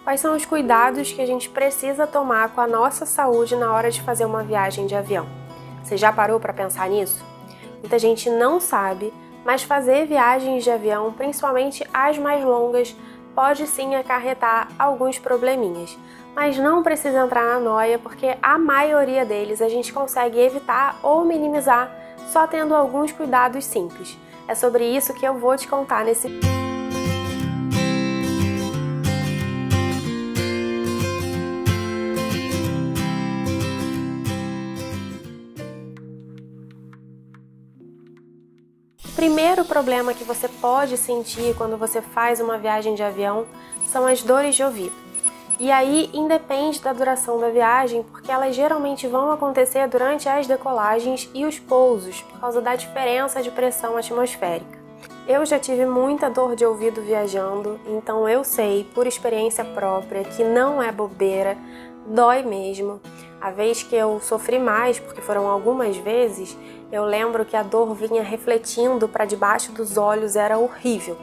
Quais são os cuidados que a gente precisa tomar com a nossa saúde na hora de fazer uma viagem de avião? Você já parou para pensar nisso? Muita gente não sabe, mas fazer viagens de avião, principalmente as mais longas, pode sim acarretar alguns probleminhas. Mas não precisa entrar na noia, porque a maioria deles a gente consegue evitar ou minimizar só tendo alguns cuidados simples. É sobre isso que eu vou te contar nesse vídeo. O primeiro problema que você pode sentir quando você faz uma viagem de avião são as dores de ouvido. E aí independe da duração da viagem, porque elas geralmente vão acontecer durante as decolagens e os pousos, por causa da diferença de pressão atmosférica. Eu já tive muita dor de ouvido viajando, então eu sei, por experiência própria, que não é bobeira, dói mesmo. A vez que eu sofri mais, porque foram algumas vezes, eu lembro que a dor vinha refletindo para debaixo dos olhos, era horrível.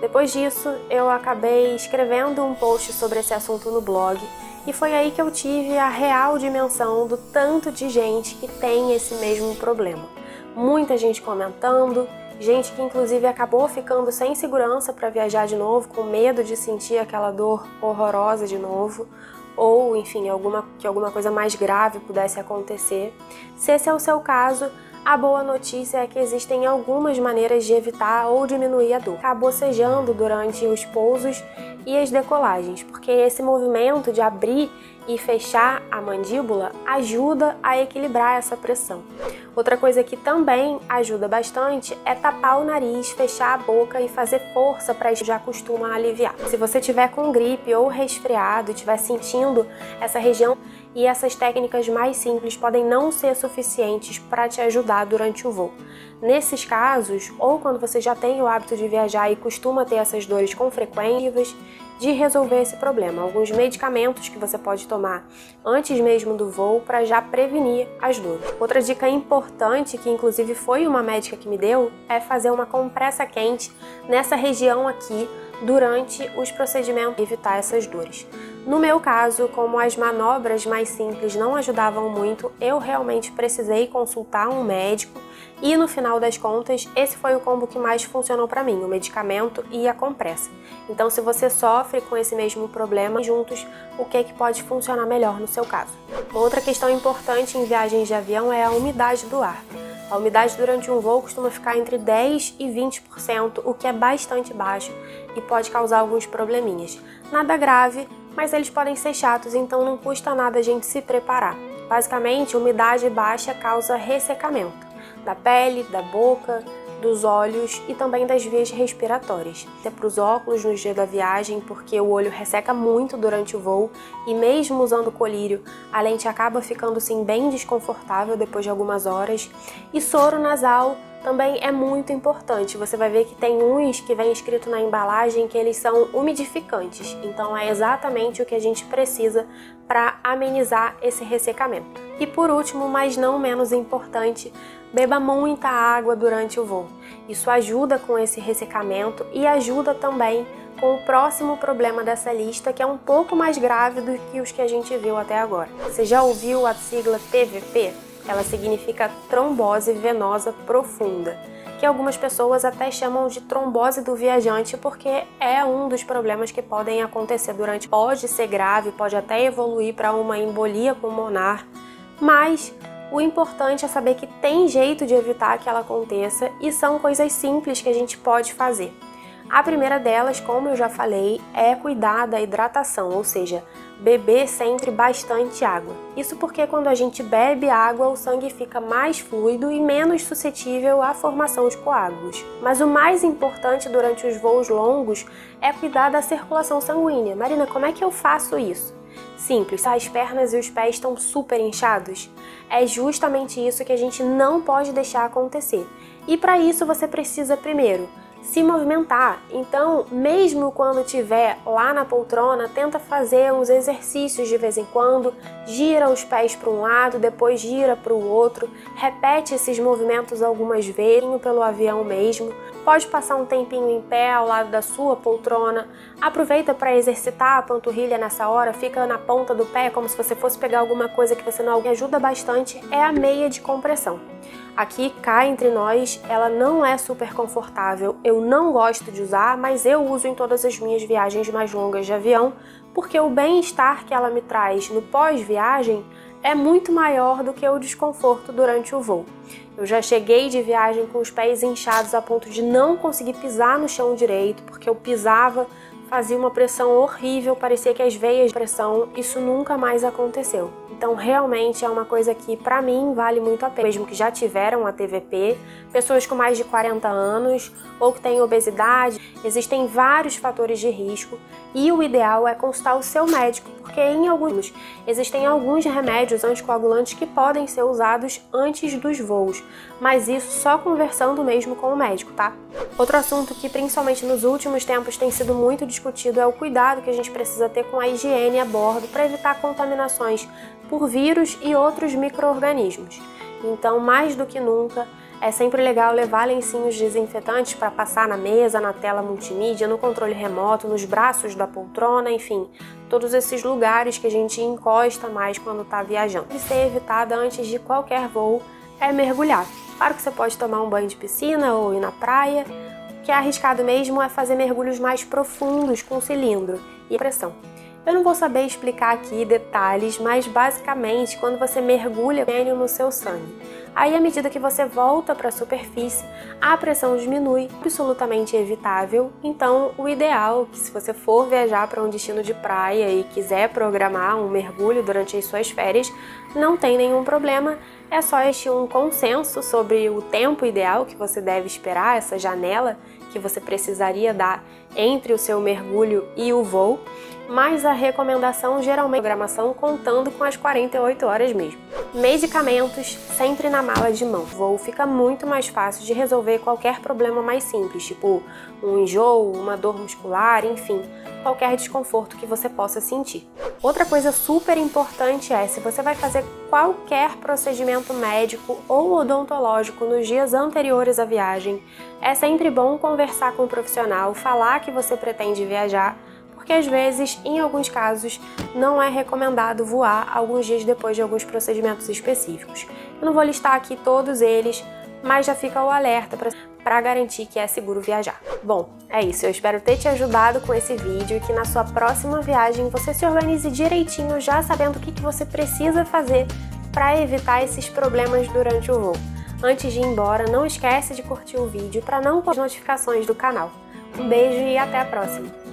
Depois disso, eu acabei escrevendo um post sobre esse assunto no blog e foi aí que eu tive a real dimensão do tanto de gente que tem esse mesmo problema. Muita gente comentando, gente que inclusive acabou ficando sem segurança para viajar de novo, com medo de sentir aquela dor horrorosa de novo, ou enfim, que alguma coisa mais grave pudesse acontecer. Se esse é o seu caso, a boa notícia é que existem algumas maneiras de evitar ou diminuir a dor. Ficar bocejando durante os pousos e as decolagens, porque esse movimento de abrir e fechar a mandíbula ajuda a equilibrar essa pressão. Outra coisa que também ajuda bastante é tapar o nariz, fechar a boca e fazer força para isso já costuma aliviar. Se você tiver com gripe ou resfriado e estiver sentindo essa região, e essas técnicas mais simples podem não ser suficientes para te ajudar durante o voo. Nesses casos, ou quando você já tem o hábito de viajar e costuma ter essas dores com frequência, de resolver esse problema. Alguns medicamentos que você pode tomar antes mesmo do voo para já prevenir as dores. Outra dica importante, que inclusive foi uma médica que me deu, é fazer uma compressa quente nessa região aqui durante os procedimentos e evitar essas dores. No meu caso, como as manobras mais simples não ajudavam muito, eu realmente precisei consultar um médico e no final das contas, esse foi o combo que mais funcionou para mim, o medicamento e a compressa. Então, se você sofre com esse mesmo problema, juntos, o que pode funcionar melhor no seu caso? Uma outra questão importante em viagens de avião é a umidade do ar. A umidade durante um voo costuma ficar entre 10% e 20%, o que é bastante baixo e pode causar alguns probleminhas. Nada grave, mas eles podem ser chatos, então não custa nada a gente se preparar. Basicamente, umidade baixa causa ressecamento da pele, da boca, dos olhos e também das vias respiratórias. Até para os óculos no dia da viagem, porque o olho resseca muito durante o voo e mesmo usando colírio, a lente acaba ficando sim bem desconfortável depois de algumas horas. E soro nasal também é muito importante. Você vai ver que tem uns que vem escrito na embalagem que eles são umidificantes, então é exatamente o que a gente precisa para amenizar esse ressecamento. E por último, mas não menos importante, beba muita água durante o voo. Isso ajuda com esse ressecamento e ajuda também com o próximo problema dessa lista, que é um pouco mais grave do que os que a gente viu até agora. Você já ouviu a sigla TVP? Ela significa trombose venosa profunda, que algumas pessoas até chamam de trombose do viajante, porque é um dos problemas que podem acontecer durante. Pode ser grave, pode até evoluir para uma embolia pulmonar, mas o importante é saber que tem jeito de evitar que ela aconteça e são coisas simples que a gente pode fazer. A primeira delas, como eu já falei, é cuidar da hidratação, ou seja, beber sempre bastante água. Isso porque quando a gente bebe água, o sangue fica mais fluido e menos suscetível à formação de coágulos. Mas o mais importante durante os voos longos é cuidar da circulação sanguínea. Marina, como é que eu faço isso? Simples, as pernas e os pés estão super inchados. É justamente isso que a gente não pode deixar acontecer. E para isso você precisa primeiro se movimentar. Então, mesmo quando estiver lá na poltrona, tenta fazer uns exercícios de vez em quando, gira os pés para um lado, depois gira para o outro, repete esses movimentos algumas vezes pelo avião mesmo. pode passar um tempinho em pé ao lado da sua poltrona, aproveita para exercitar a panturrilha nessa hora, fica na ponta do pé como se você fosse pegar alguma coisa que você não ajuda bastante, é a meia de compressão. Aqui, cá entre nós, ela não é super confortável, eu não gosto de usar, mas eu uso em todas as minhas viagens mais longas de avião, porque o bem-estar que ela me traz no pós-viagem é muito maior do que o desconforto durante o voo. Eu já cheguei de viagem com os pés inchados a ponto de não conseguir pisar no chão direito, porque eu pisava, fazia uma pressão horrível, parecia que as veias de pressão, isso nunca mais aconteceu. Então realmente é uma coisa que pra mim vale muito a pena, mesmo que já tiveram a TVP, pessoas com mais de 40 anos ou que têm obesidade, existem vários fatores de risco e o ideal é consultar o seu médico, porque existem alguns remédios anticoagulantes que podem ser usados antes dos voos, mas isso só conversando mesmo com o médico, tá? Outro assunto que principalmente nos últimos tempos tem sido muito discutido é o cuidado que a gente precisa ter com a higiene a bordo para evitar contaminações por vírus e outros micro-organismos. Então, mais do que nunca, é sempre legal levar lencinhos desinfetantes para passar na mesa, na tela multimídia, no controle remoto, nos braços da poltrona, enfim, todos esses lugares que a gente encosta mais quando está viajando. Deve ser evitada antes de qualquer voo é mergulhar. Claro que você pode tomar um banho de piscina ou ir na praia. O que é arriscado mesmo é fazer mergulhos mais profundos com cilindro e pressão. Eu não vou saber explicar aqui detalhes, mas basicamente quando você mergulha oxigênio no seu sangue. Aí, à medida que você volta para a superfície, a pressão diminui, absolutamente evitável. Então, o ideal é que se você for viajar para um destino de praia e quiser programar um mergulho durante as suas férias, não tem nenhum problema. É só existir um consenso sobre o tempo ideal que você deve esperar, essa janela que você precisaria dar entre o seu mergulho e o voo, mas a recomendação geralmente é programação contando com as 48 horas mesmo. Medicamentos sempre na mala de mão. O voo fica muito mais fácil de resolver qualquer problema mais simples, tipo um enjoo, uma dor muscular, enfim, qualquer desconforto que você possa sentir. Outra coisa super importante é, se você vai fazer qualquer procedimento médico ou odontológico nos dias anteriores à viagem, é sempre bom conversar com um profissional, falar que você pretende viajar, porque às vezes, em alguns casos, não é recomendado voar alguns dias depois de alguns procedimentos específicos. Eu não vou listar aqui todos eles, mas já fica o alerta para garantir que é seguro viajar. Bom, é isso. Eu espero ter te ajudado com esse vídeo e que na sua próxima viagem você se organize direitinho, já sabendo o que você precisa fazer para evitar esses problemas durante o voo. Antes de ir embora, não esquece de curtir o vídeo para não perder as notificações do canal. Um beijo e até a próxima!